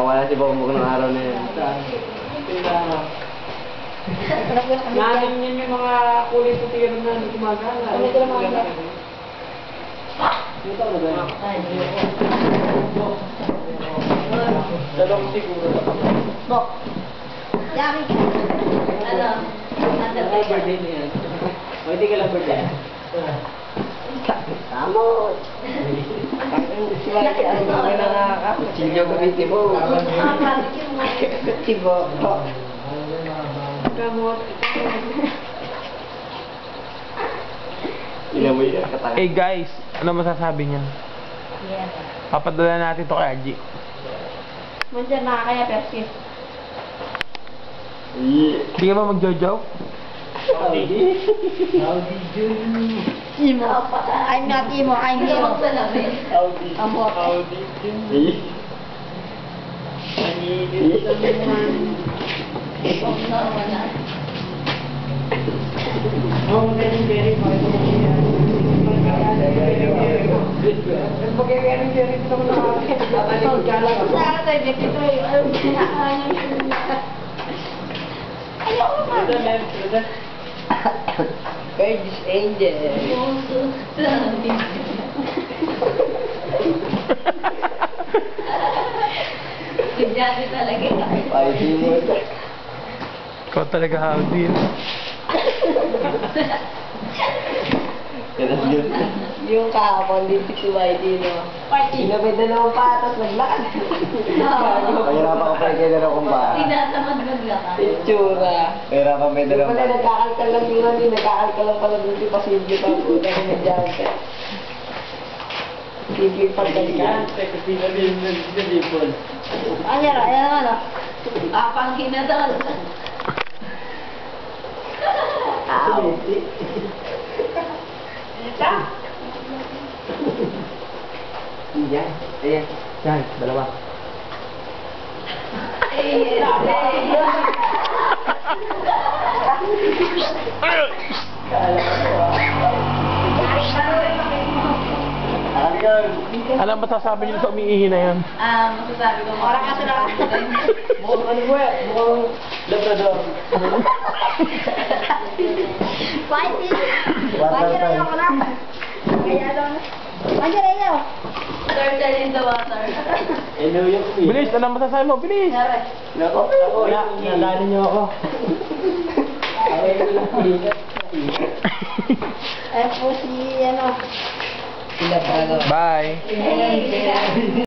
Wala si Bongbong ng araw na yan. Nanin yun yung mga kulay puti na gumagala. Ano ito naman? Dito mo ba? Dalawang siguro. Bok. Yami ka. Ano? Ay, birthday na yan. O, hindi ka lang birthday. Tamo! Kutsilyo gamitin mo. Kutsilyo. Gamot. Inamoy yan katanga. Hey guys, ano masasabi niya? Papadala natin to kay Aji. Mandiyan nakakaya persis. Hindi ka ba mag-joke? Imo. I'm not emo, I'm hero. Ambot. Kurdish Angel. Kudyati talaga. Ay, di mo. Ikaw talaga, Haldin. Ganun yun. Yung kahapon din si YD, no? Sinabay dalawang patas, naglakad. Pahirapan ko pa yung kaya dalawang ba? Tinatamad maglakad. Itsura. Pahirapan may Yung dalawang pala, ba? nagkakalkal lang yung ano, nagkakalkal lang pala dun si Pasilyo pa po, dahil nag-jumper. Sige, pagkalikan. Ayan na, ayan na. Papangkin na doon. Ow. Yan. Ayan. Yan. Dalawa. Alam masasabi niyo sa umiihi na yan? Masasabi ko, orang ka sila. Mukhang ano mo eh? Mukhang labrador. Pwede. Pwede rin ako na. Kaya doon. Pwede rin ako. Turtle in the water. Ano yung Bilis, ano masasabi mo? Bilis! Nako, nadali niyo ako. Eh po si ano. Sila pa, no? Bye! Hey.